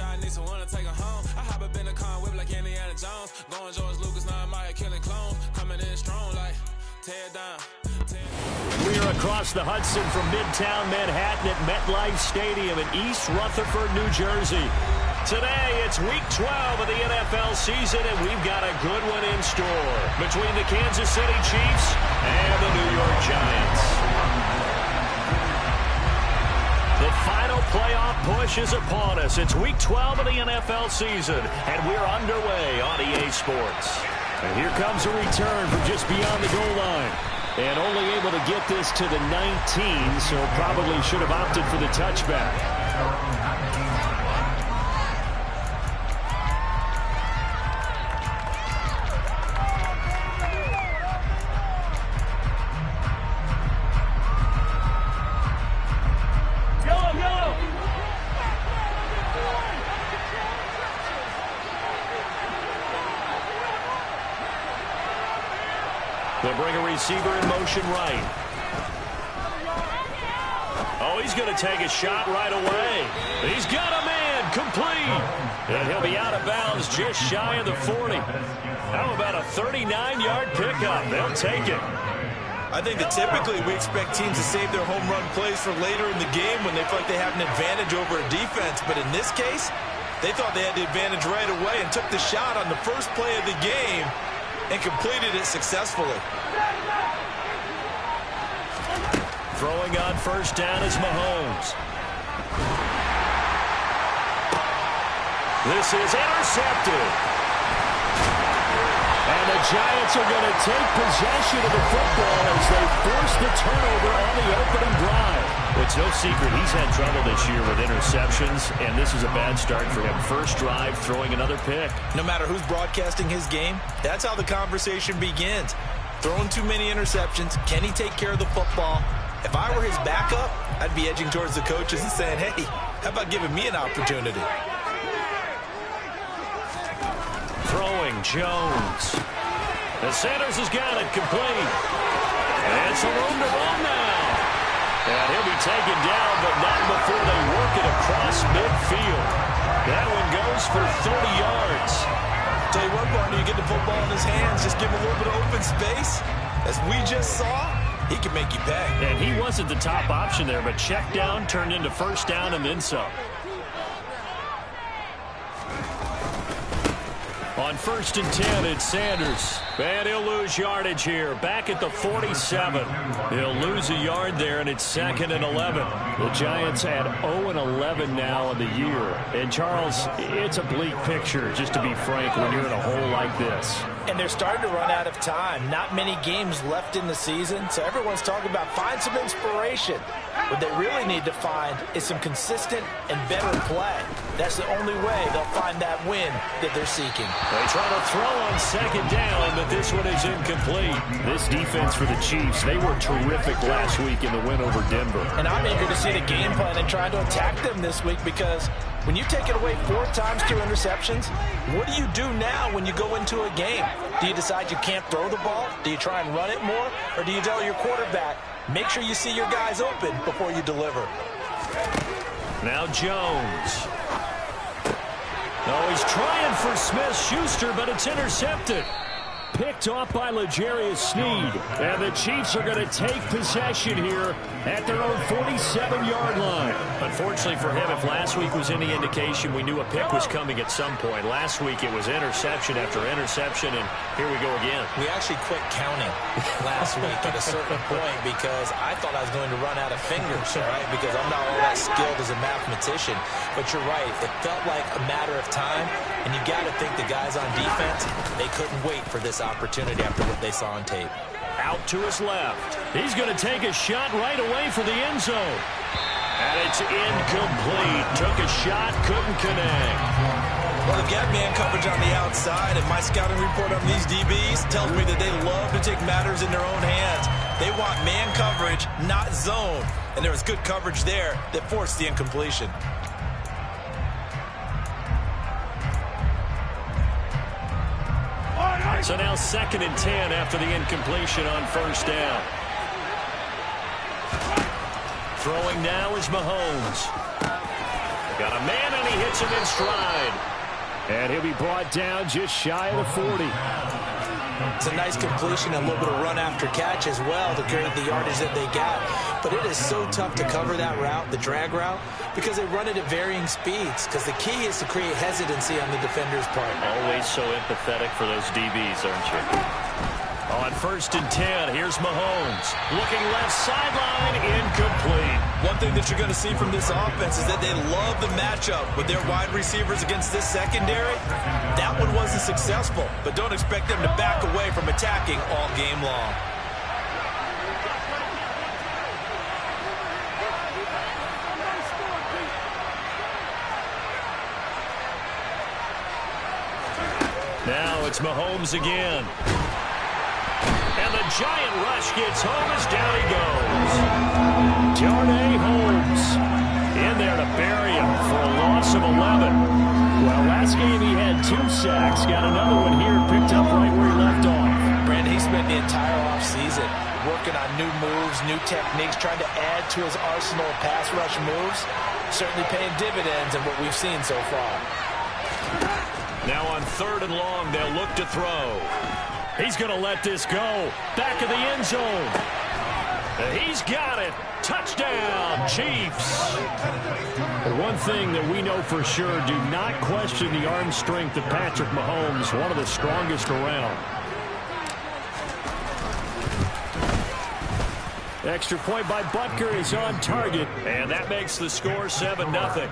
I need someone to take her home. I hop up in the car, whip like Indiana Jones. Going George Lucas, now I'm out here killing clones. Coming in strong like tear down. We are across the Hudson from Midtown Manhattan at MetLife Stadium in East Rutherford, New Jersey. Today, it's Week 12 of the NFL season, and we've got a good one in store between the Kansas City Chiefs and the New York Giants. The final playoff push is upon us. It's Week 12 of the NFL season, and we're underway on EA Sports. And here comes a return from just beyond the goal line. And only able to get this to the 19, so probably should have opted for the touchback. They'll bring a receiver in motion right. Oh, he's going to take a shot right away. He's got a man complete. And he'll be out of bounds just shy of the 40. How about a 39-yard pickup? They'll take it. I think that typically we expect teams to save their home run plays for later in the game when they feel like they have an advantage over a defense. But in this case, they thought they had the advantage right away and took the shot on the first play of the game and completed it successfully. Throwing on first down is Mahomes. This is intercepted. And the Giants are going to take possession of the football as they force the turnover on the opening drive. It's no secret he's had trouble this year with interceptions, and this is a bad start for him. First drive, throwing another pick. No matter who's broadcasting his game, that's how the conversation begins. Throwing too many interceptions, can he take care of the football? If I were his backup, I'd be edging towards the coaches and saying, hey, how about giving me an opportunity? Throwing Jones. The Sanders has got it complete. And it's a room to run now. And he'll be taken down, but not before they work it across midfield. That one goes for 30 yards. Tell you what, Barney, you get the football in his hands, just give him a little bit of open space. As we just saw, he can make you pay. And he wasn't the top option there, but check down turned into first down and then some. On first and 10, it's Sanders. And he'll lose yardage here. Back at the 47. He'll lose a yard there, and it's second and 11. The Giants had 0-11 now in the year. And, Charles, it's a bleak picture, just to be frank, when you're in a hole like this. And they're starting to run out of time. Not many games left in the season, so everyone's talking about find some inspiration. What they really need to find is some consistent and better play. That's the only way they'll find that win that they're seeking. They try to throw on second down, but this one is incomplete. This defense for the Chiefs, they were terrific last week in the win over Denver. And I'm eager to see the game plan and try to attack them this week, because when you take it away 4 times through interceptions, what do you do now when you go into a game? Do you decide you can't throw the ball? Do you try and run it more? Or do you tell your quarterback, make sure you see your guys open before you deliver? Now Jones. Oh, he's trying for Smith-Schuster, but it's intercepted. Picked off by L'Jarius Sneed. And the Chiefs are going to take possession here at their own 47-yard line. Unfortunately for him, if last week was any indication, we knew a pick was coming at some point. Last week it was interception after interception, and here we go again. We actually quit counting last week at a certain point because I thought I was going to run out of fingers, all right, because I'm not all that skilled as a mathematician. But you're right. It felt like a matter of time, and you got to think the guys on defense, they couldn't wait for this opportunity after what they saw on tape. Out to his left. He's going to take a shot right away for the end zone. And it's incomplete. Took a shot, couldn't connect. Well, they've got man coverage on the outside, and my scouting report on these DBs tells me that they love to take matters in their own hands. They want man coverage, not zone. And there was good coverage there that forced the incompletion. So now second and 10 after the incompletion on first down. Throwing now is Mahomes. Got a man, and he hits him in stride. And he'll be brought down just shy of the 40. It's a nice completion, a little bit of run after catch as well to create the yardage that they got. But it is so tough to cover that route, the drag route, because they run it at varying speeds. Because the key is to create hesitancy on the defender's part. Always so empathetic for those DBs, aren't you? On 1st and 10, here's Mahomes. Looking left sideline, incomplete. One thing that you're going to see from this offense is that they love the matchup with their wide receivers against this secondary. That one wasn't successful, but don't expect them to back away from attacking all game long. Now it's Mahomes again. And the giant rush gets home as down he goes. Darnay Holmes in there to bury him for a loss of 11. Well, last game he had 2 sacks. Got another one here, picked up right where he left off. Brandon, he spent the entire offseason working on new moves, new techniques, trying to add to his arsenal of pass rush moves. Certainly paying dividends in what we've seen so far. Now on 3rd and long, they'll look to throw. He's going to let this go. Back of the end zone. He's got it. Touchdown, Chiefs. But one thing that we know for sure, do not question the arm strength of Patrick Mahomes, one of the strongest around. Extra point by Butker is on target, and that makes the score 7-0.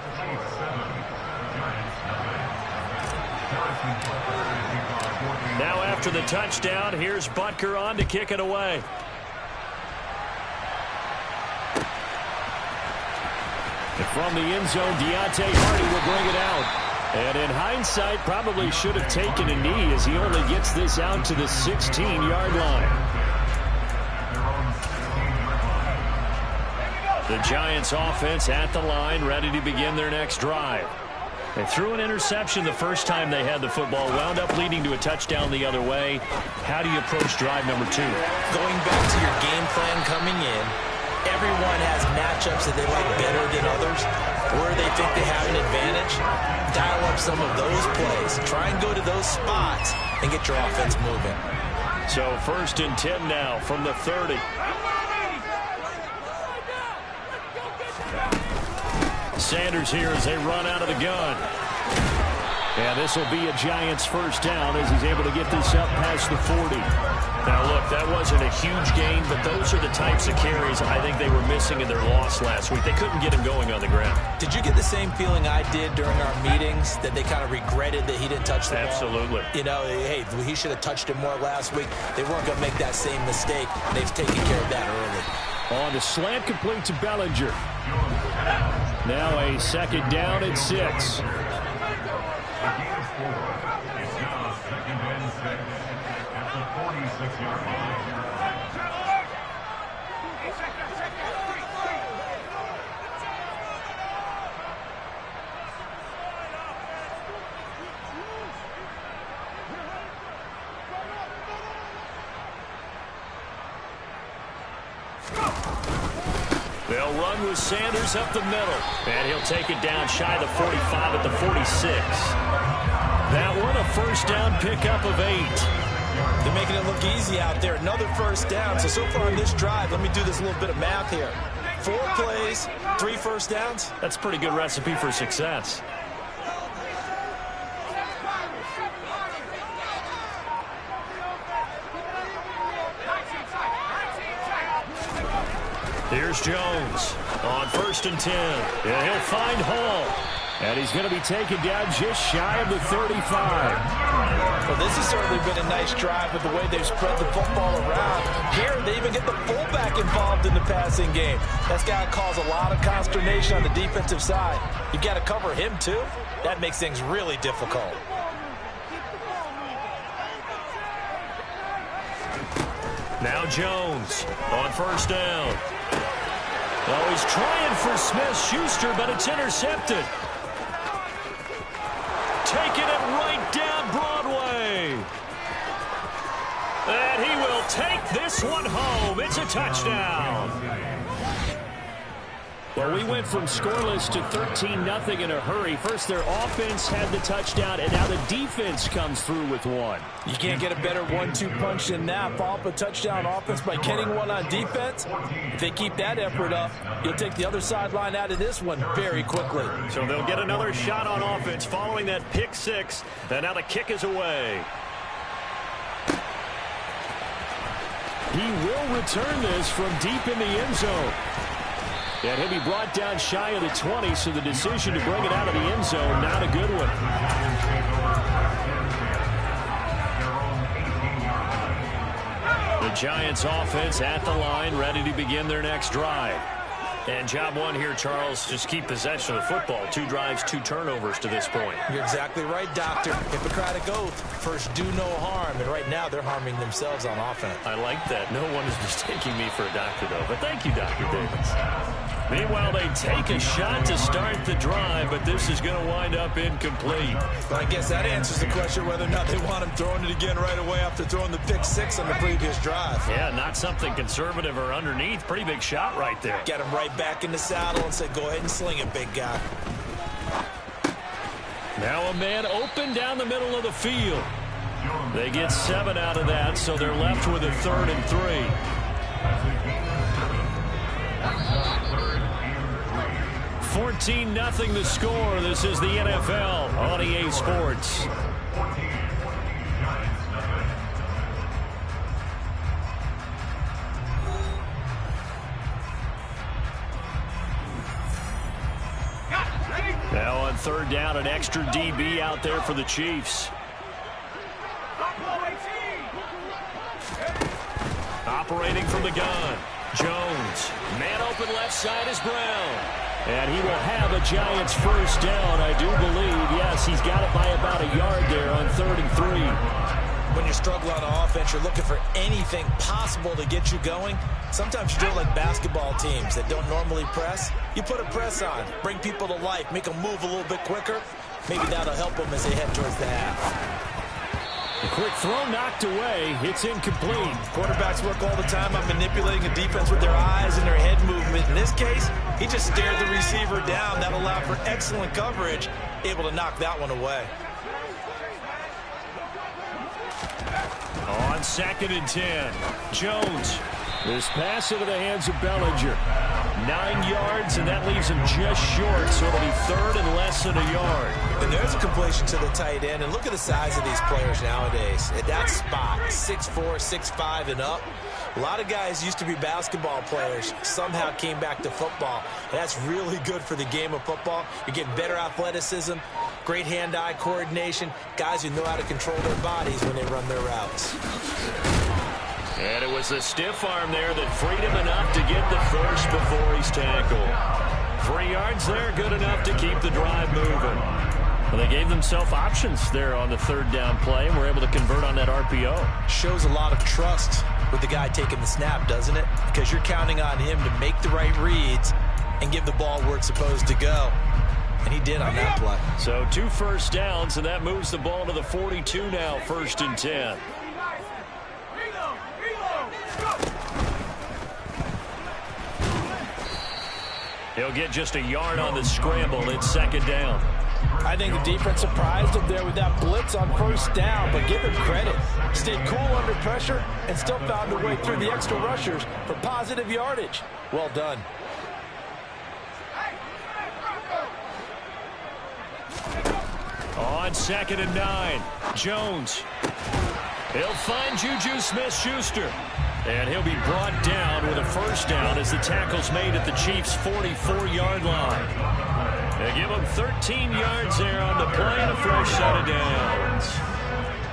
Now after the touchdown, here's Butker on to kick it away. And from the end zone, Deontay Hardy will bring it out. And in hindsight, probably should have taken a knee as he only gets this out to the 16-yard line. The Giants offense at the line, ready to begin their next drive. They threw an interception the first time they had the football, wound up leading to a touchdown the other way. How do you approach drive number 2? Going back to your game plan coming in, everyone has matchups that they like better than others, where they think they have an advantage. Dial up some of those plays. Try and go to those spots and get your offense moving. So 1st and 10 now from the 30. Sanders here as they run out of the gun. And this will be a Giants first down as he's able to get this up past the 40. Now, look, that wasn't a huge gain, but those are the types of carries I think they were missing in their loss last week. They couldn't get him going on the ground. Did you get the same feeling I did during our meetings, that they kind of regretted that he didn't touch the ball? Absolutely. You know, hey, he should have touched it more last week. They weren't going to make that same mistake. They've taken care of that early. On the slant, complete to Bellinger. Now a 2nd down and 6. They'll run with Sanders up the middle. And he'll take it down shy of the 45 at the 46. That one a first down pickup of 8. They're making it look easy out there. Another first down. So far in this drive, let me do this little bit of math here. 4 plays, 3 first downs. That's a pretty good recipe for success. Here's Jones on 1st and 10. And he'll find Hall. And he's going to be taken down just shy of the 35. Well, this has certainly been a nice drive with the way they've spread the football around. Here, they even get the fullback involved in the passing game. That's got to cause a lot of consternation on the defensive side. You got to cover him, too. That makes things really difficult. Now Jones on 1st down. Oh, he's trying for Smith-Schuster, but it's intercepted. Taking it right down Broadway. And he will take this one home. It's a touchdown. Well, we went from scoreless to 13-0 in a hurry. First, their offense had the touchdown, and now the defense comes through with one. You can't get a better 1-2 punch than that. Follow up a touchdown offense by getting one on defense. If they keep that effort up, you'll take the other sideline out of this one very quickly. So they'll get another shot on offense following that pick six. And now the kick is away. He will return this from deep in the end zone. And he'll be brought down shy of the 20, so the decision to bring it out of the end zone, not a good one. The Giants offense at the line, ready to begin their next drive. And job one here, Charles, just keep possession of the football. 2 drives, 2 turnovers to this point. You're exactly right, Doctor. Hippocratic oath. First, do no harm. And right now, they're harming themselves on offense. I like that. No one is mistaking me for a doctor, though. But thank you, Dr. Davis. Meanwhile, they take a shot to start the drive, but this is going to wind up incomplete. But I guess that answers the question whether or not they want him throwing it again right away after throwing the pick six on the previous drive. Yeah, not something conservative or underneath. Pretty big shot right there. Get him right back in the saddle and say, go ahead and sling it, big guy. Now a man open down the middle of the field. They get 7 out of that, so they're left with a 3rd and 3. 14-0 the score. This is the NFL on EA Sports. Now on 3rd down, an extra DB out there for the Chiefs. Operating from the gun, Jones. Man open left side is Brown. And he will have a Giants first down, I do believe. Yes, he's got it by about a yard there on 3rd and 3. When you're struggling on offense, you're looking for anything possible to get you going. Sometimes you do it like basketball teams that don't normally press. You put a press on, bring people to life, make them move a little bit quicker. Maybe that'll help them as they head towards the half. A quick throw knocked away. It's incomplete. Quarterbacks work all the time on manipulating a defense with their eyes and their head movement. In this case, he just stared the receiver down. That allowed for excellent coverage, able to knock that one away. On 2nd and 10, Jones. This pass into the hands of Bellinger. 9 yards, and that leaves him just short, so it'll be 3rd and less than a yard. And there's a completion to the tight end, and look at the size of these players nowadays. At that spot, 6'4", 6'5", and up. A lot of guys used to be basketball players, somehow came back to football. And that's really good for the game of football. You're getting better athleticism, great hand-eye coordination, guys who know how to control their bodies when they run their routes. And it was the stiff arm there that freed him enough to get the first before he's tackled. 3 yards there, good enough to keep the drive moving. Well, they gave themselves options there on the 3rd down play and were able to convert on that RPO. Shows a lot of trust with the guy taking the snap, doesn't it? Because you're counting on him to make the right reads and give the ball where it's supposed to go. And he did on that play. So 2 first downs, and that moves the ball to the 42 now, 1st and 10. He'll get just a yard on the scramble. It's 2nd down. I think the defense surprised him there with that blitz on 1st down, but give him credit. Stayed cool under pressure and still found a way through the extra rushers for positive yardage. Well done. On 2nd and 9, Jones. He'll find Juju Smith-Schuster. And he'll be brought down with a first down as the tackle's made at the Chiefs' 44-yard line. They give him 13 yards there on the play and a fresh set of downs.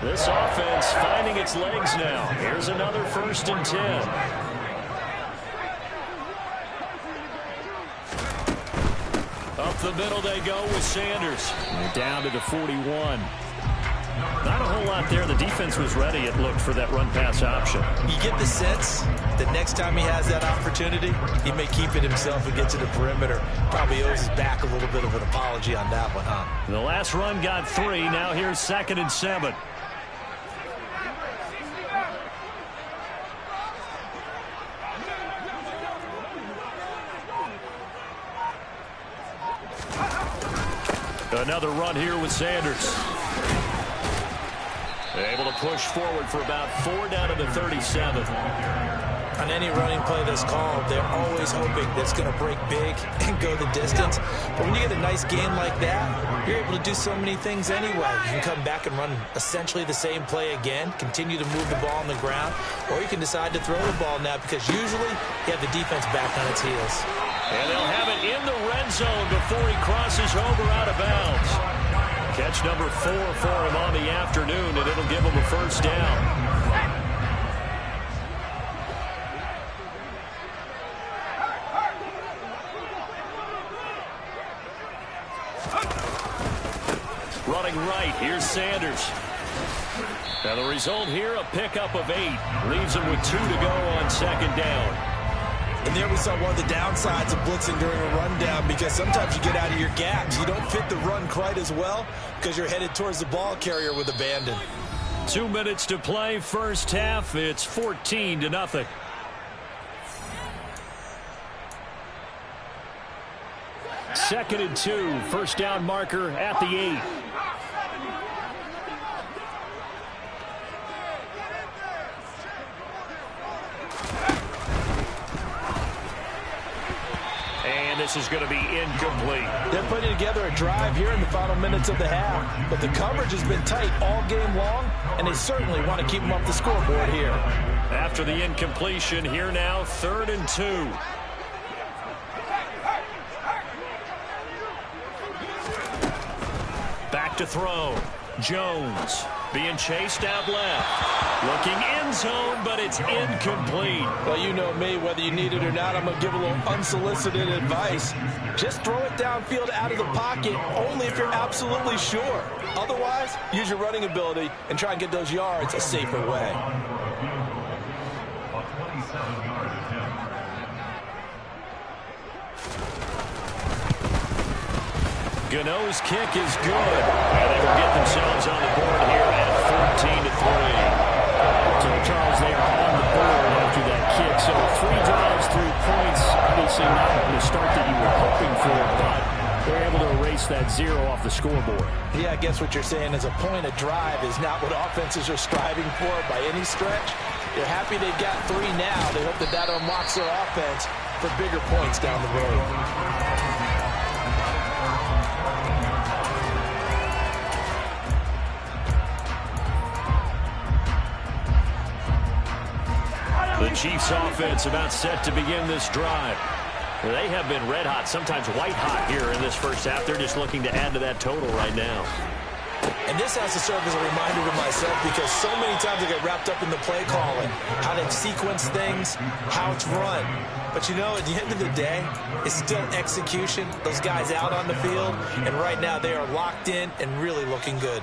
This offense finding its legs now. Here's another 1st and 10. Up the middle they go with Sanders. They're down to the 41. Not a whole lot there. The defense was ready, it looked, for that run-pass option. You get the sense that next time he has that opportunity, he may keep it himself and get to the perimeter. Probably owes his back a little bit of an apology on that one, huh? The last run got 3. Now here's 2nd and 7. Another run here with Sanders. Able to push forward for about 4 down to the 37. On any running play that's called, they're always hoping that it's going to break big and go the distance. But when you get a nice game like that, you're able to do so many things anyway. You can come back and run essentially the same play again, continue to move the ball on the ground, or you can decide to throw the ball now because usually you have the defense back on its heels. And they'll have it in the red zone before he crosses over out of bounds. Catch number 4 for him on the afternoon, and it'll give him a first down. Running right, here's Sanders. And the result here, a pickup of 8. Leaves him with 2 to go on second down. And there we saw one of the downsides of blitzing during a rundown because sometimes you get out of your gaps. You don't fit the run quite as well because you're headed towards the ball carrier with abandon. 2 minutes to play, first half. It's 14-0. Second and 2, first down marker at the 8. And this is going to be incomplete. They're putting together a drive here in the final minutes of the half, but the coverage has been tight all game long, and they certainly want to keep them off the scoreboard here. After the incompletion, here now, 3rd and 2. Back to throw. Jones being chased out left. Looking end zone, but it's incomplete. Well, you know me, whether you need it or not, I'm going to give a little unsolicited advice. Just throw it downfield out of the pocket, only if you're absolutely sure. Otherwise, use your running ability and try and get those yards a safer way. Gano's kick is good. And they will get themselves on the board here at 14-3. So, Charles, they are on the board after that kick. So 3 drives, 3 points. Obviously not the start that you were hoping for, but they're able to erase that 0 off the scoreboard. Yeah, I guess what you're saying is a point a drive is not what offenses are striving for by any stretch. They're happy they've got 3 now. They hope that that unlocks their offense for bigger points down the road. The Chiefs offense about set to begin this drive. They have been red hot, sometimes white hot here in this first half. They're just looking to add to that total right now. And this has to serve as a reminder to myself because so many times I get wrapped up in the play calling, how to sequence things, how it's run. But you know, at the end of the day, it's still execution. Those guys out on the field, and right now they are locked in and really looking good.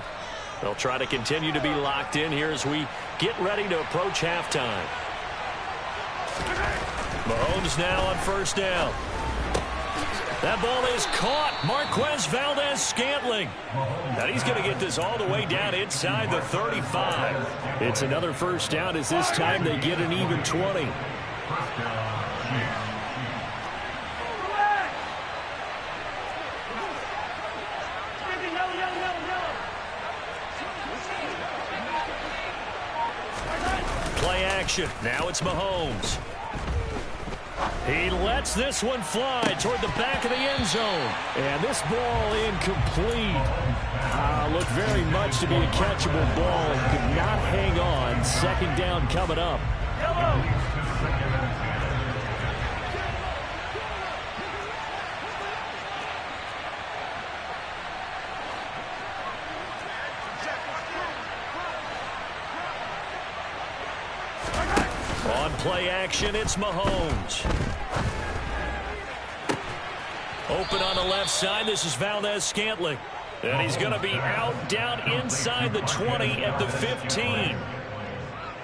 They'll try to continue to be locked in here as we get ready to approach halftime. Mahomes now on first down. That ball is caught. Marquez Valdez-Scantling. And he's going to get this all the way down inside the 35. It's another first down as this time they get an even 20. Play action. Now it's Mahomes. He lets this one fly toward the back of the end zone. And this ball incomplete. Looked very much to be a catchable ball and could not hang on. Second down coming up. On play action, it's Mahomes. Open on the left side, this is Valdez-Scantling. And he's going to be out, down inside the 20 at the 15.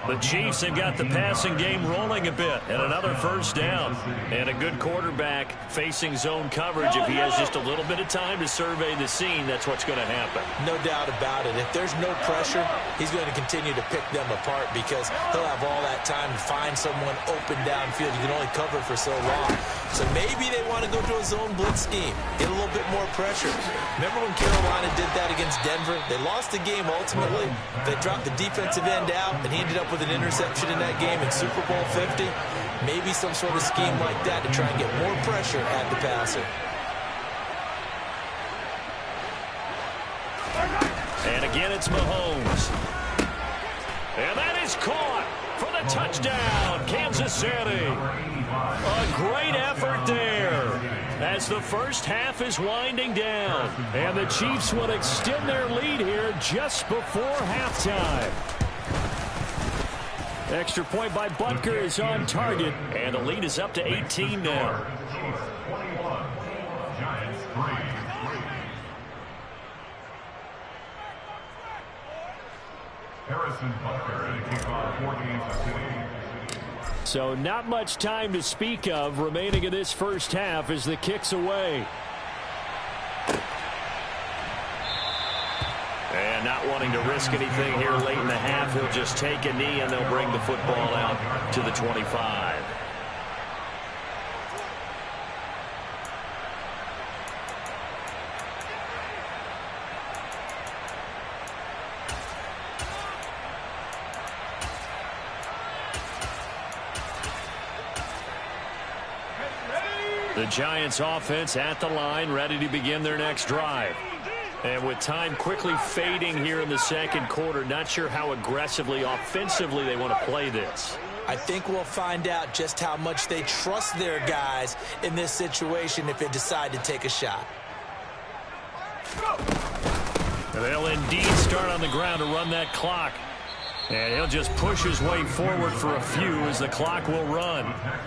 The Chiefs have got the passing game rolling a bit, and another first down. And a good quarterback facing zone coverage. If he has just a little bit of time to survey the scene, that's what's going to happen. No doubt about it. If there's no pressure, he's going to continue to pick them apart because he'll have all that time to find someone open downfield. You can only cover for so long. So maybe they want to go to a zone blitz scheme, get a little bit more pressure. Remember when Carolina did that against Denver? They lost the game ultimately. They dropped the defensive end out, and he ended up with an interception in that game in Super Bowl 50. Maybe some sort of scheme like that to try and get more pressure at the passer. And again, it's Mahomes. And that is caught for the touchdown, Kansas City. A great effort there as the first half is winding down. And the Chiefs will extend their lead here just before halftime. Extra point by Butker is on target, and the lead is up to 18 now. So not much time to speak of remaining in this first half as the kick's away. And not wanting to risk anything here late in the half, he'll just take a knee and they'll bring the football out to the 25. The Giants offense at the line, ready to begin their next drive. And with time quickly fading here in the second quarter, not sure how aggressively, offensively they want to play this. I think we'll find out just how much they trust their guys in this situation if they decide to take a shot. They'll indeed start on the ground to run that clock. And he'll just push his way forward for a few as the clock will run.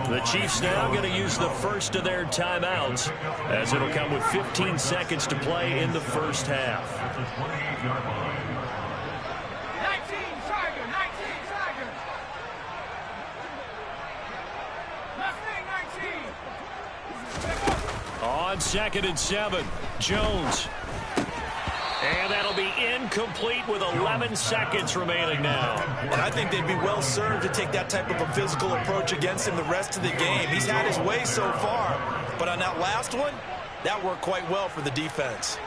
The Chiefs now going to use the first of their timeouts as it'll come with 15 seconds to play in the first half. 19 Tiger. Left wing 19. On 2nd and 7, Jones. And that'll be incomplete with 11 seconds remaining now. And I think they'd be well served to take that type of a physical approach against him the rest of the game. He's had his way so far, but on that last one, that worked quite well for the defense.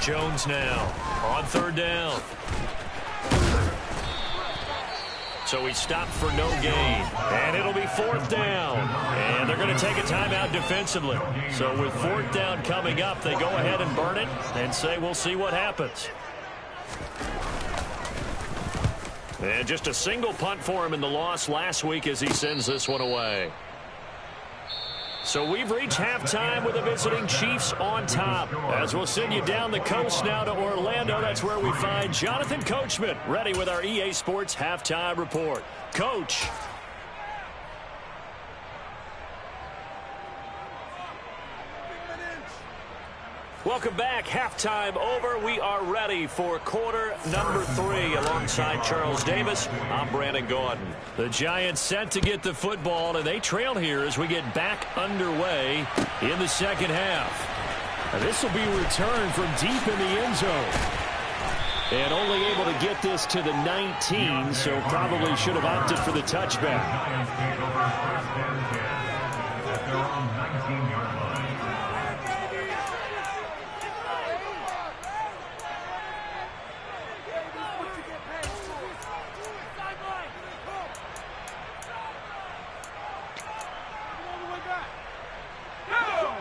18. Jones now on 3rd down. So he stopped for no gain. And it'll be 4th down. And they're going to take a timeout defensively. So with 4th down coming up, they go ahead and burn it and say we'll see what happens. And just a single punt for him in the loss last week as he sends this one away. So we've reached halftime with the visiting Chiefs on top. As we'll send you down the coast now to Orlando, that's where we find Jonathan Coachman ready with our EA Sports Halftime Report. Coach. Welcome back. Halftime over. We are ready for quarter number 3 alongside Charles Davis. I'm Brandon Gordon. The Giants set to get the football, and they trail here as we get back underway in the second half. And this will be returned from deep in the end zone. And only able to get this to the 19, so probably should have opted for the touchback.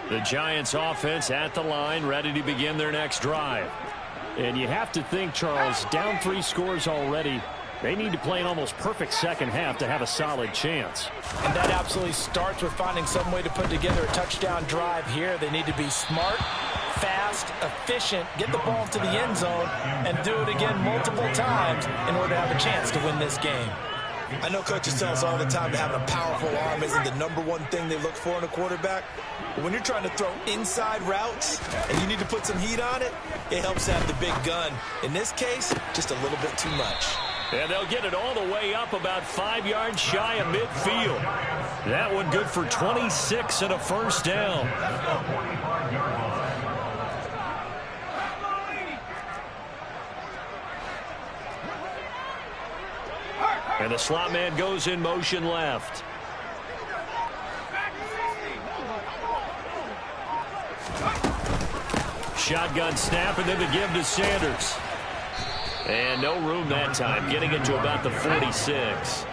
The Giants offense at the line, ready to begin their next drive. And you have to think, Charles, down 3 scores already. They need to play an almost perfect second half to have a solid chance. And that absolutely starts with finding some way to put together a touchdown drive here. They need to be smart, fast, efficient, get the ball to the end zone, and do it again multiple times in order to have a chance to win this game. I know coaches tell us all the time that having a powerful arm isn't the #1 thing they look for in a quarterback. But when you're trying to throw inside routes and you need to put some heat on it, it helps to have the big gun. In this case, just a little bit too much. And they'll get it all the way up about 5 yards shy of midfield. That one good for 26 and a first down. And the slot man goes in motion left. Shotgun snap, and then the give to Sanders. And no room that time, getting it to about the 46.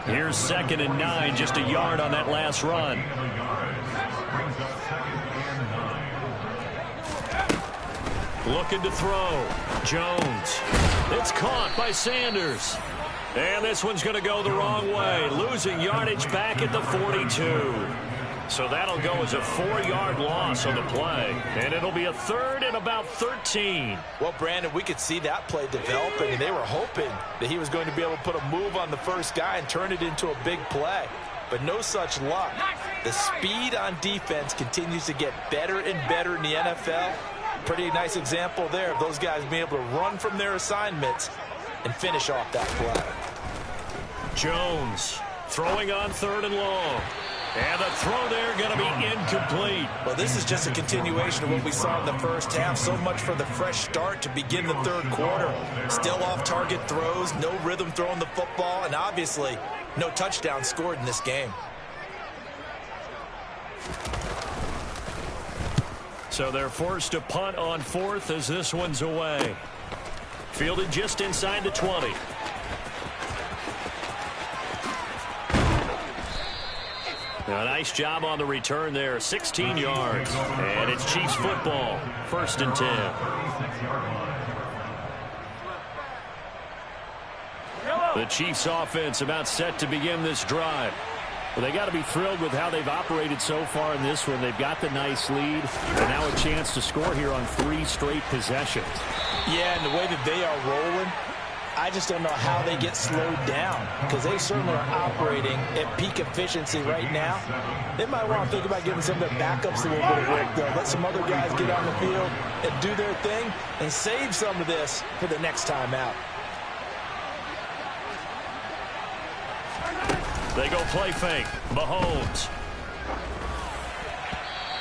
Here's 2nd and 9, just a yard on that last run. Looking to throw. Jones. It's caught by Sanders. And this one's going to go the wrong way, losing yardage back at the 42. So that'll go as a 4-yard loss on the play. And it'll be a 3rd and about 13. Well, Brandon, we could see that play developing, and they were hoping that he was going to be able to put a move on the first guy and turn it into a big play. But no such luck. The speed on defense continues to get better and better in the NFL. Pretty nice example there of those guys being able to run from their assignments and finish off that play. Jones throwing on 3rd and long. And the throw there going to be incomplete. Well, this is just a continuation of what we saw in the first half. So much for the fresh start to begin the 3rd quarter. Still off-target throws, no rhythm throwing the football, and obviously no touchdown scored in this game. So they're forced to punt on 4th as this one's away. Fielded just inside the 20. A nice job on the return there, 16 yards. And it's Chiefs football, 1st and 10. The Chiefs offense about set to begin this drive. Well, they got to be thrilled with how they've operated so far in this one. They've got the nice lead, and now a chance to score here on 3 straight possessions. Yeah, and the way that they are rolling, I just don't know how they get slowed down, because they certainly are operating at peak efficiency right now. They might want to think about giving some of their backups a little bit of work, though. Let some other guys get on the field and do their thing and save some of this for the next time out. They go play fake. Mahomes.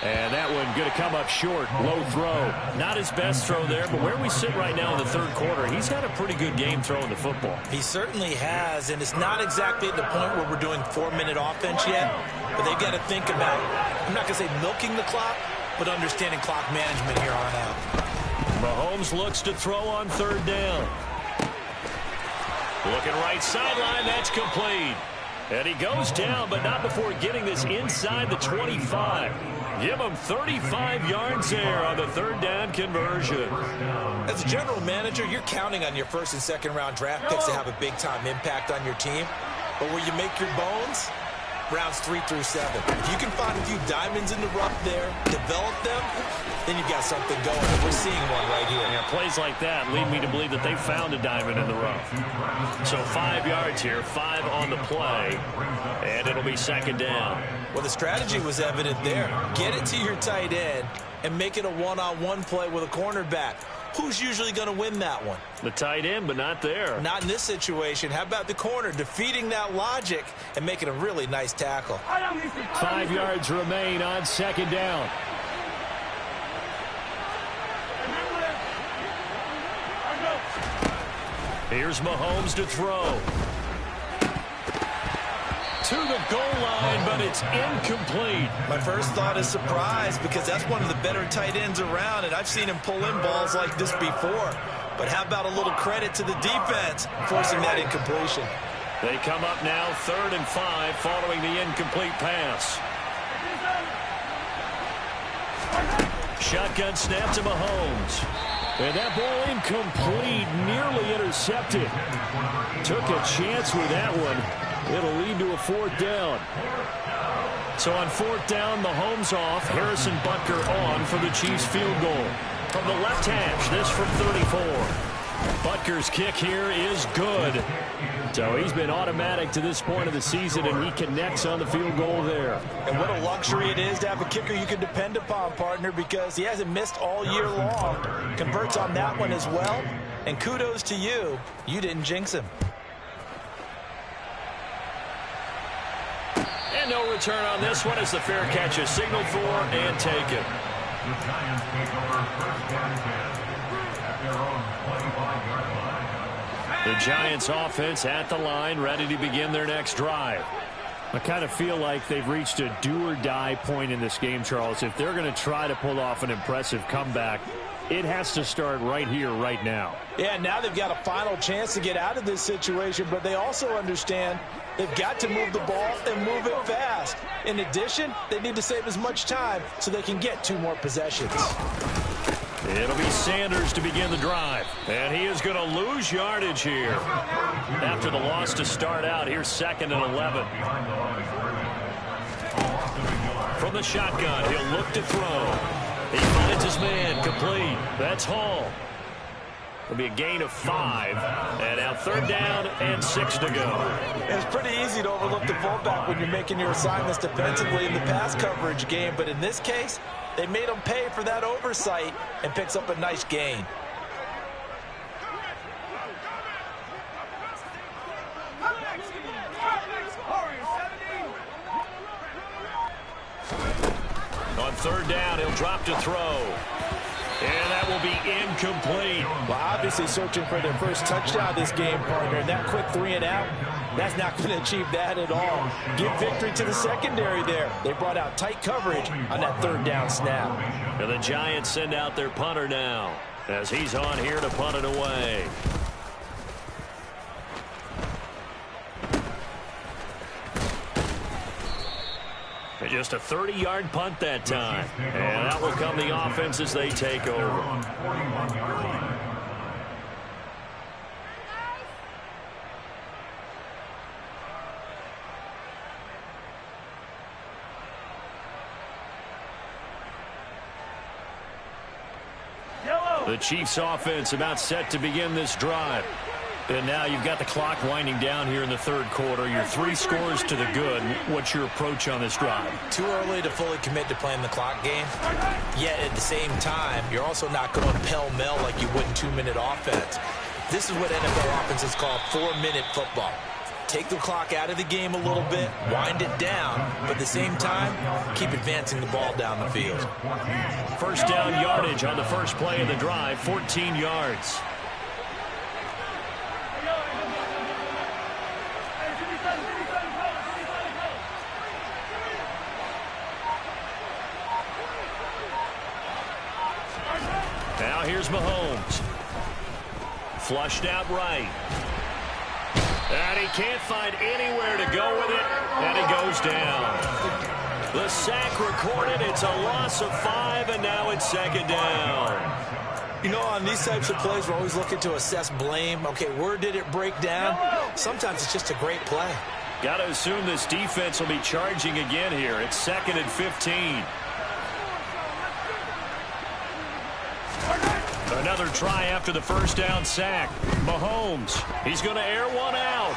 And that one going to come up short. Low throw. Not his best throw there, but where we sit right now in the 3rd quarter, he's got a pretty good game throwing the football. He certainly has, and it's not exactly at the point where we're doing 4-minute offense yet, but they've got to think about, I'm not going to say milking the clock, but understanding clock management here on out. Mahomes looks to throw on 3rd down. Looking right sideline, that's complete. And he goes down, but not before getting this inside the 25. Give him 35 yards there on the 3rd down conversion. As a general manager, you're counting on your 1st and 2nd round draft picks to have a big-time impact on your team. But where you make your bones, rounds 3 through 7. If you can find a few diamonds in the rough there, develop them, then you've got something going. And we're seeing one right here. Yeah, plays like that lead me to believe that they found a diamond in the rough. So 5 yards here, 5 on the play, and it'll be 2nd down. Well, the strategy was evident there. Get it to your tight end and make it a one-on-one play with a cornerback. Who's usually going to win that one? The tight end, but not there. Not in this situation. How about the corner defeating that logic and making a really nice tackle? 5 yards remain on 2nd down. Here's Mahomes to throw. To the goal line, but it's incomplete. My first thought is surprise, because that's one of the better tight ends around, and I've seen him pull in balls like this before. But how about a little credit to the defense forcing that incompletion? They come up now 3rd and 5 following the incomplete pass. Shotgun snap to Mahomes. And that ball incomplete, nearly intercepted. Took a chance with that one. It'll lead to a 4th down. So on 4th down, Mahomes off. Harrison Butker on for the Chiefs field goal. From the left hash, this from 34. Butker's kick here is good. So he's been automatic to this point of the season, and he connects on the field goal there. And what a luxury it is to have a kicker you can depend upon, partner, because he hasn't missed all year long. Converts on that one as well. And kudos to you. You didn't jinx him. And no return on this one as the fair catch is signaled for and taken. The Giants take over first down and 10 at their own 25-yard line. The Giants offense at the line, ready to begin their next drive. I kind of feel like they've reached a do-or-die point in this game, Charles. If they're going to try to pull off an impressive comeback, it has to start right here, right now. Yeah, now they've got a final chance to get out of this situation, but they also understand they've got to move the ball and move it fast. In addition, they need to save as much time so they can get 2 more possessions. It'll be Sanders to begin the drive. And he is going to lose yardage here. After the loss to start out, here's 2nd and 11. From the shotgun, he'll look to throw. He finds his man, complete. That's Hall. It'll be a gain of 5. And now 3rd down and 6 to go. It's pretty easy to overlook the fullback when you're making your assignments defensively in the pass coverage game. But in this case, they made him pay for that oversight and picks up a nice gain. On 3rd down, he'll drop to throw. And that will be incomplete. Well, obviously searching for their first touchdown this game, partner. And that quick 3 and out, that's not going to achieve that at all. Give victory to the secondary there. They brought out tight coverage on that 3rd down snap. And the Giants send out their punter now as he's on here to punt it away. Just a 30-yard punt that time. And that will come the offense as they take over. The Chiefs offense about set to begin this drive. And now you've got the clock winding down here in the 3rd quarter. Your 3 scores to the good. What's your approach on this drive? Too early to fully commit to playing the clock game. Yet at the same time, you're also not going pell-mell like you would in 2-minute offense. This is what NFL offenses call 4-minute football. Take the clock out of the game a little bit, wind it down, but at the same time, keep advancing the ball down the field. 1st down yardage on the first play of the drive, 14 yards. Now here's Mahomes. Flushed out right. And he can't find anywhere to go with it, and he goes down. The sack recorded. It's a loss of 5, and now it's 2nd down. You know, on these types of plays, we're always looking to assess blame. Okay, where did it break down? Sometimes it's just a great play. Got to assume this defense will be charging again here. It's 2nd and 15. Another try after the 1st down sack. Mahomes, he's going to air one out.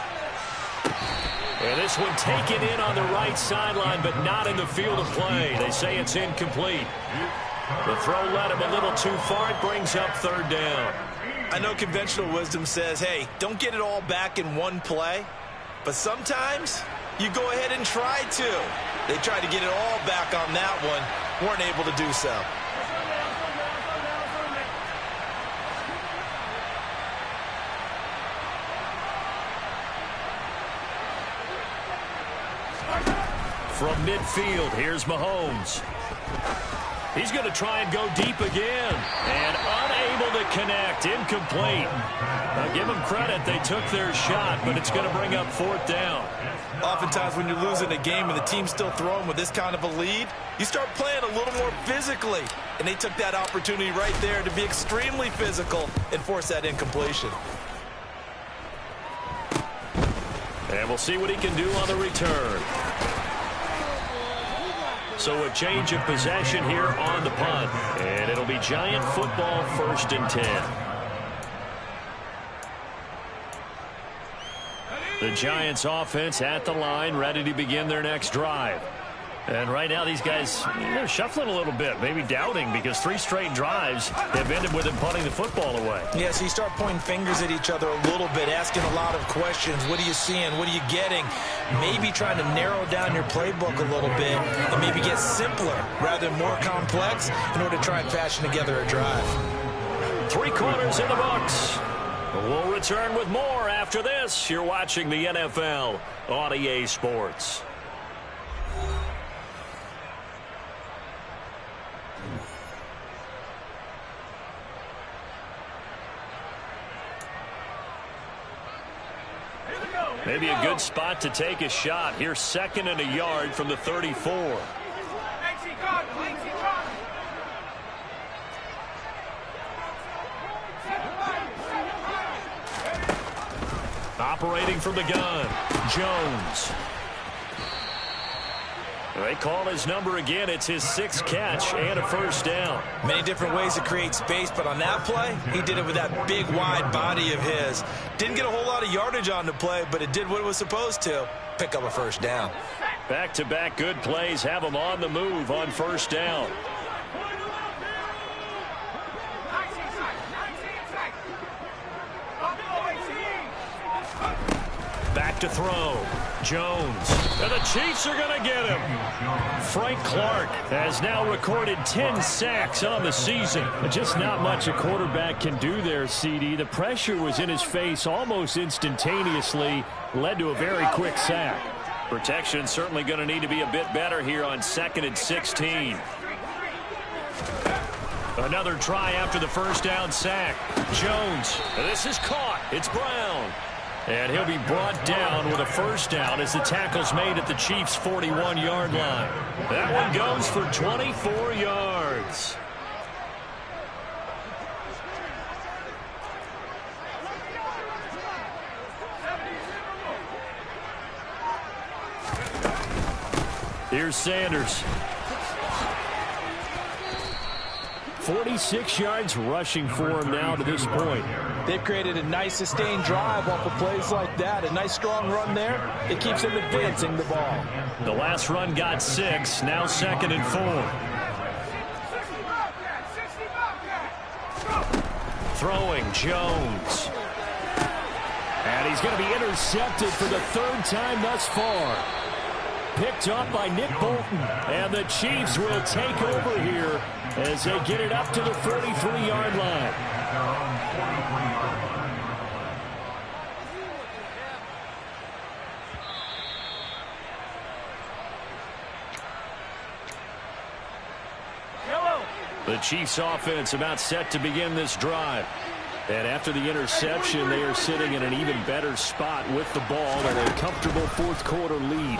And this one taken in on the right sideline, but not in the field of play. They say it's incomplete. The throw led him a little too far. It brings up 3rd down. I know conventional wisdom says, hey, don't get it all back in one play. But sometimes you go ahead and try to. They tried to get it all back on that one. Weren't able to do so. From midfield, here's Mahomes. He's going to try and go deep again. And unable to connect. Incomplete. Now give them credit. They took their shot, but it's going to bring up 4th down. Oftentimes when you're losing a game and the team's still throwing with this kind of a lead, you start playing a little more physically. And they took that opportunity right there to be extremely physical and force that incompletion. And we'll see what he can do on the return. So a change of possession here on the punt. And it'll be Giant football, 1st and 10. The Giants offense at the line, ready to begin their next drive. And right now these guys, they're shuffling a little bit, maybe doubting, because 3 straight drives have ended with them punting the football away. Yeah, so you start pointing fingers at each other a little bit, asking a lot of questions. What are you seeing? What are you getting? Maybe trying to narrow down your playbook a little bit and maybe get simpler rather than more complex in order to try and fashion together a drive. 3 quarters in the books. We'll return with more after this. You're watching the NFL on EA Sports. Maybe a good spot to take a shot. Here's 2nd and a yard from the 34. Operating from the gun, Jones. They call his number again. It's his 6th catch and a first down. Many different ways to create space, but on that play, he did it with that big, wide body of his. Didn't get a whole lot of yardage on the play, but it did what it was supposed to. Pick up a first down. Back-to-back good plays have him on the move on first down. Back to throw. Jones. And the Chiefs are going to get him. Frank Clark has now recorded 10 sacks on the season. Just not much a quarterback can do there, CD. The pressure was in his face almost instantaneously. Led to a very quick sack. Protection certainly going to need to be a bit better here on 2nd and 16. Another try after the first down sack. Jones. This is caught. It's Brown. And he'll be brought down with a first down as the tackle's made at the Chiefs' 41-yard line. That one goes for 24 yards. Here's Sanders. 46 yards rushing for him now to this point. They've created a nice sustained drive off of plays like that. A nice strong run there. It keeps them advancing the ball. The last run got 6. Now 2nd and 4. Throwing Jones. And he's going to be intercepted for the 3rd time thus far. Picked up by Nick Bolton. And the Chiefs will take over here as they get it up to the 43-yard line. The Chiefs offense about set to begin this drive. And after the interception, they are sitting in an even better spot with the ball and a comfortable 4th quarter lead.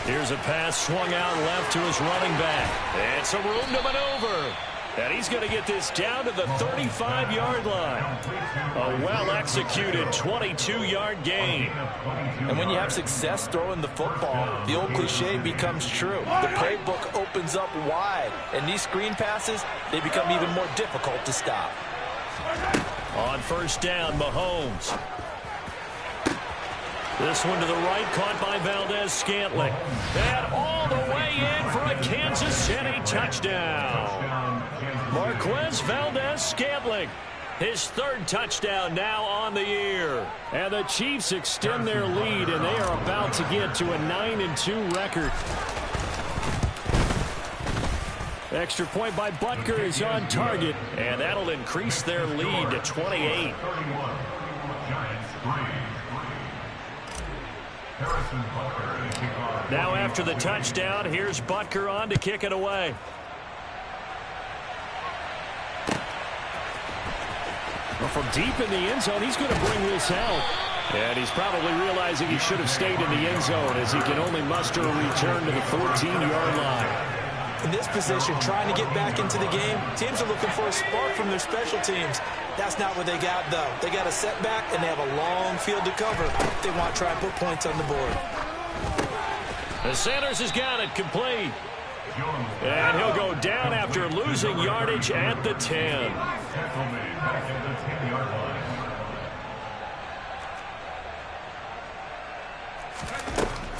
Here's a pass swung out left to his running back. And some room to maneuver. And he's going to get this down to the 35-yard line. A well-executed 22-yard gain. And when you have success throwing the football, the old cliche becomes true. The playbook opens up wide. And these screen passes, they become even more difficult to stop. On first down, Mahomes. This one to the right, caught by Valdez-Scantling. And all the way in for a Kansas City touchdown. Marquez Valdez-Scantling, his 3rd touchdown now on the year. And the Chiefs extend their lead, and they are about to get to a 9-2 record. Extra point by Butker is on target, and that'll increase their lead to 28. Now after the touchdown, here's Butker on to kick it away. Well, from deep in the end zone, he's going to bring this out. And he's probably realizing he should have stayed in the end zone as he can only muster a return to the 14-yard line. In this position, trying to get back into the game, teams are looking for a spark from their special teams. That's not what they got, though. They got a setback, and they have a long field to cover. They want to try and put points on the board. And Sanders has got it complete. And he'll go down after losing yardage at the 10.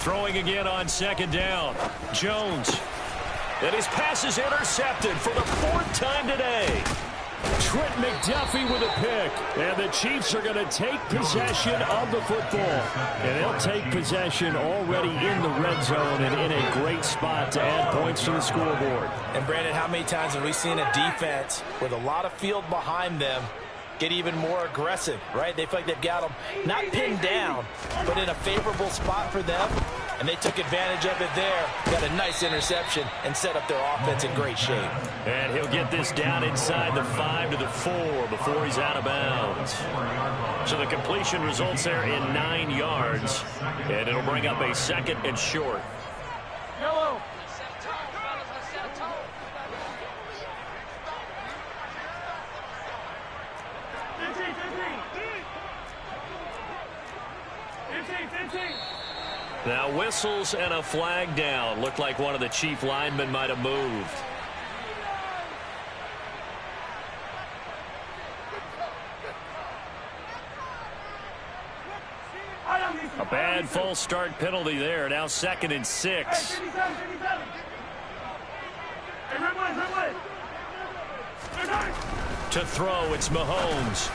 Throwing again on second down. Jones. And his pass is intercepted for the 4th time today. Trent McDuffie with a pick. And the Chiefs are going to take possession of the football. And they'll take possession already in the red zone and in a great spot to add points to the scoreboard. And, Brandon, how many times have we seen a defense with a lot of field behind them get even more aggressive, right? They feel like they've got them not pinned down, but in a favorable spot for them. And they took advantage of it there. Got a nice interception and set up their offense in great shape. And he'll get this down inside the 5 to the 4 before he's out of bounds. So the completion results there in 9 yards. And it'll bring up a 2nd and short. Yellow. Now whistles and a flag down. Looked like one of the Chief linemen might have moved. A bad false start penalty there. Now 2nd and 6. To throw, it's Mahomes.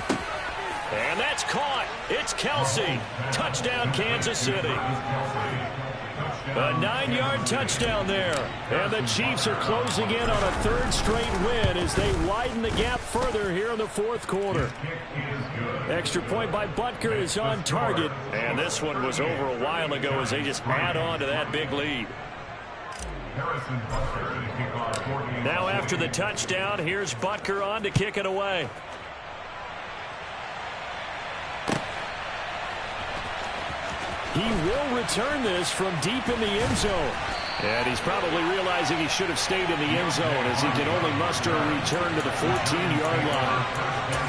And that's caught. It's Kelsey. Touchdown, Kansas City. A 9-yard touchdown there. And the Chiefs are closing in on a 3rd straight win as they widen the gap further here in the 4th quarter. Extra point by Butker is on target. And this one was over a while ago as they just add on to that big lead. Now after the touchdown, here's Butker on to kick it away. He will return this from deep in the end zone. And he's probably realizing he should have stayed in the end zone as he can only muster a return to the 14-yard line.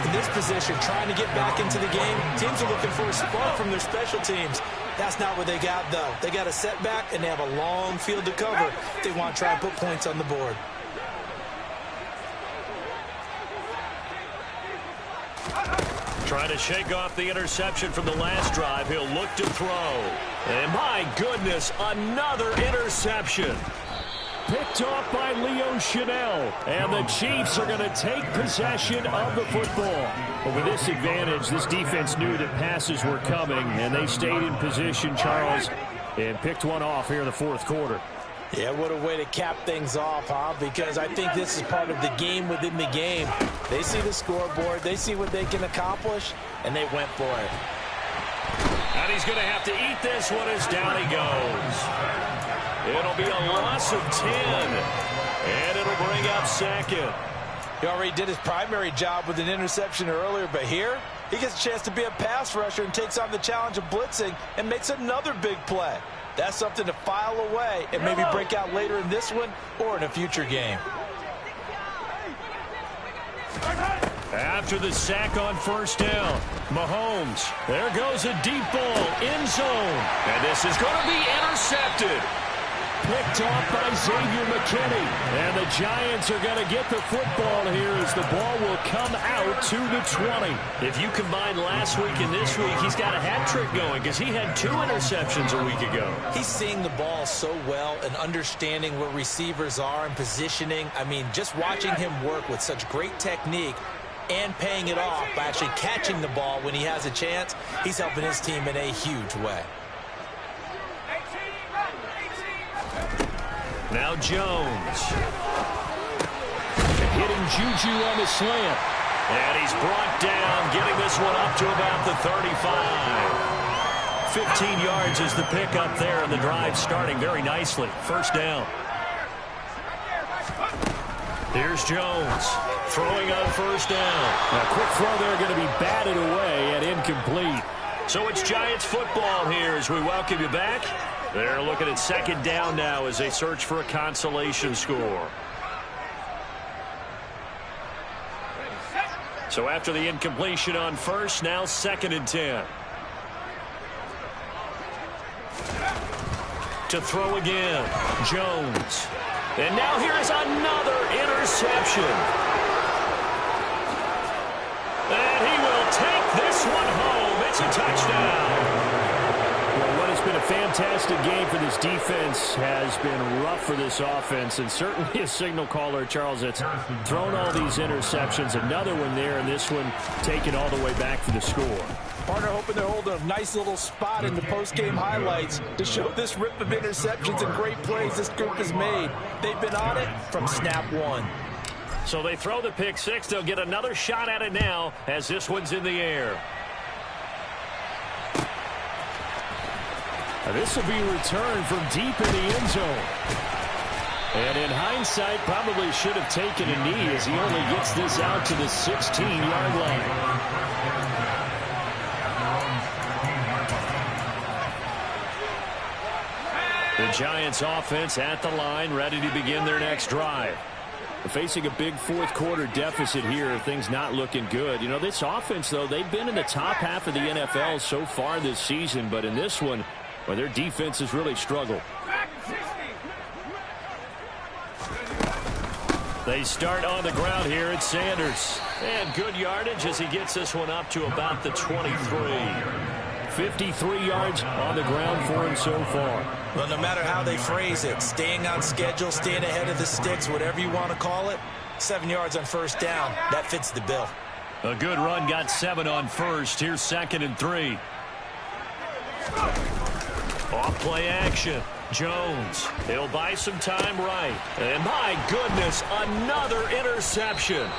In this position, trying to get back into the game, teams are looking for a spark from their special teams. That's not what they got, though. They got a setback, and they have a long field to cover if they want to try and put points on the board. Trying to shake off the interception from the last drive. He'll look to throw. And my goodness, another interception. Picked off by Leo Chanel. And the Chiefs are going to take possession of the football. But with this advantage, this defense knew that passes were coming, and they stayed in position, Charles, and picked one off here in the 4th quarter. Yeah, what a way to cap things off, huh? Because I think this is part of the game within the game. They see the scoreboard, they see what they can accomplish, and they went for it. And he's going to have to eat this one as down he goes. It'll be a loss of 10, and it'll bring up 2nd. He already did his primary job with an interception earlier, but here, he gets a chance to be a pass rusher and takes on the challenge of blitzing and makes another big play. That's something to file away and maybe break out later in this one or in a future game. After the sack on 1st down, Mahomes. There goes a deep ball, end zone. And this is going to be intercepted. Picked off by Xavier McKinney. And the Giants are going to get the football here as the ball will come out to the 20. If you combine last week and this week, he's got a hat trick going because he had 2 interceptions a week ago. He's seeing the ball so well and understanding where receivers are and positioning. I mean, just watching him work with such great technique and paying it off by actually catching the ball when he has a chance, he's helping his team in a huge way. Now Jones. Hitting Juju on the slant. And he's brought down, getting this one up to about the 35. 15 yards is the pickup there, and the drive starting very nicely. 1st down. Here's Jones. Throwing on 1st down. A quick throw there going to be batted away and incomplete. So it's Giants football here as we welcome you back. They're looking at 2nd down now as they search for a consolation score. So after the incompletion on 1st, now 2nd and 10. To throw again, Jones. And now here's another interception. And he will take this one home. It's a touchdown. Well, what has been a fantastic game for this defense has been rough for this offense, and certainly a signal caller, Charles, that's thrown all these interceptions. Another one there, and this one taken all the way back for the score. Partner hoping they're holding a nice little spot in the post-game highlights to show this rip of interceptions and great plays this group has made. They've been on it from snap one. So they throw the pick six. They'll get another shot at it now as this one's in the air. Now this will be returned from deep in the end zone. And in hindsight, probably should have taken a knee as he only gets this out to the 16-yard line. The Giants offense at the line, ready to begin their next drive. They're facing a big fourth-quarter deficit here. Things not looking good. You know, this offense, though, they've been in the top half of the NFL so far this season. But in this one, well, their defense has really struggled. They start on the ground here at Sanders. And good yardage as he gets this one up to about the 23. 53 yards on the ground for him so far. Well, no matter how they phrase it, staying on schedule, staying ahead of the sticks, whatever you want to call it, 7 yards on first down, that fits the bill. A good run got 7 on first. Here's 2nd and 3. Off play action. Jones. He'll buy some time right. And my goodness, another interception.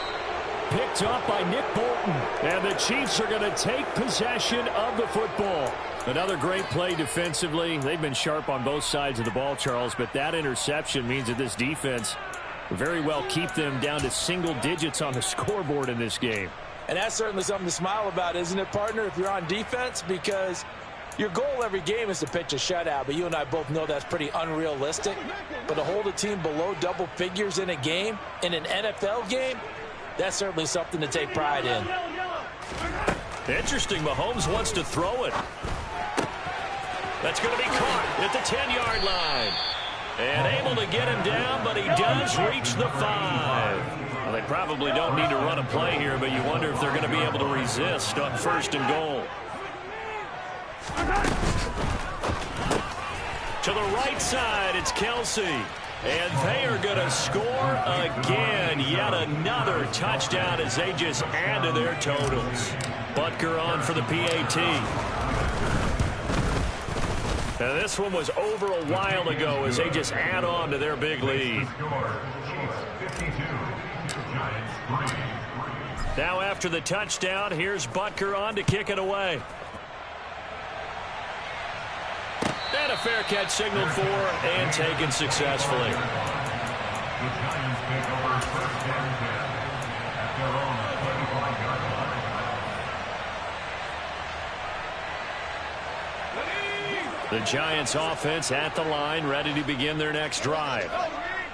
Picked up by Nick Bolton. And the Chiefs are going to take possession of the football. Another great play defensively. They've been sharp on both sides of the ball, Charles, but that interception means that this defense very well keep them down to single digits on the scoreboard in this game. And that's certainly something to smile about, isn't it, partner, if you're on defense? Because your goal every game is to pitch a shutout, but you and I both know that's pretty unrealistic. But to hold a team below double figures in a game, in an NFL game, that's certainly something to take pride in. Interesting, Mahomes wants to throw it. That's going to be caught at the 10-yard line. And able to get him down, but he does reach the 5. Well, they probably don't need to run a play here, but you wonder if they're going to be able to resist on 1st and goal. To the right side, it's Kelsey. And they are going to score again. Yet another touchdown as they just add to their totals. Butker on for the PAT. Now this one was over a while ago as they just add on to their big lead. Now after the touchdown, here's Butker on to kick it away. And a fair catch signaled for and taken successfully. The Giants offense at the line, ready to begin their next drive.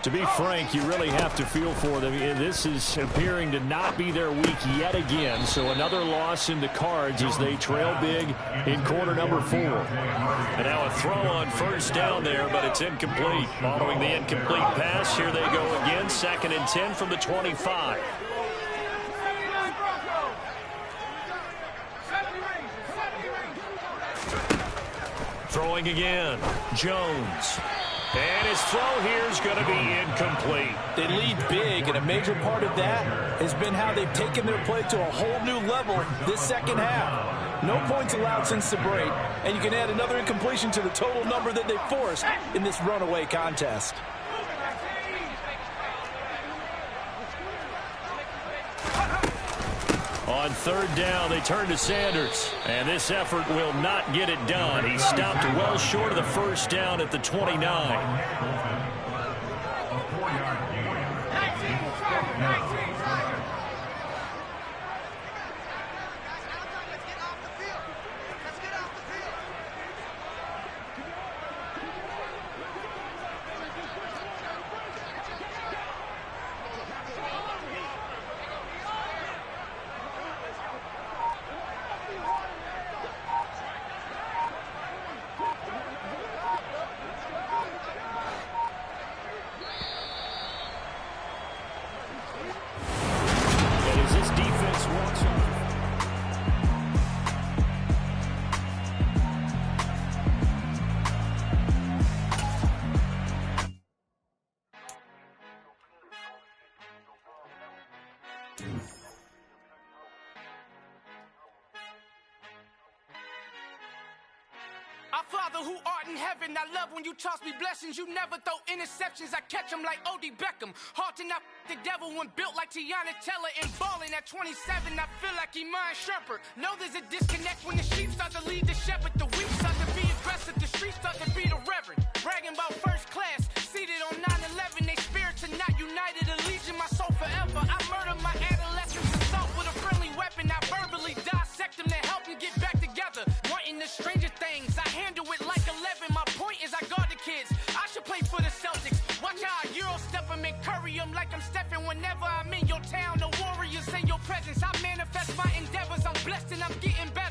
To be frank, you really have to feel for them. This is appearing to not be their week yet again. So another loss in the cards as they trail big in quarter number 4. And now a throw on 1st down there, but it's incomplete. Following the incomplete pass, here they go again. 2nd and 10 from the 25. Throwing again. Jones. And his throw here is going to be incomplete. They lead big, and a major part of that has been how they've taken their play to a whole new level this second half. No points allowed since the break, and you can add another incompletion to the total number that they forced in this runaway contest. On 3rd down, they turn to Sanders. And this effort will not get it done. He stopped well short of the 1st down at the 29. Our Father who art in heaven, I love when you toss me blessings. You never throw interceptions, I catch them like O.D. Beckham. Hard to not the devil when built like Tiana Teller and balling at 27. I feel like Iman Shumpert. Know there's a disconnect when the sheep start to lead the shepherd. The weak start to be aggressive, the streets start to be the reverend. Bragging about first class, seated on 9/11. They spirits are not united, a legion, my soul forever. I murder my adolescence assault with a friendly weapon. I verbally dissect them to help them get back together. Wanting the stranger things, I handle it like 11. My point is I guard the kids. I should play for the Celtics. Watch how I Euro step them and curry them like I'm Stephen. Whenever I'm in your town, the Warriors in your presence. I manifest my endeavors. I'm blessed and I'm getting better.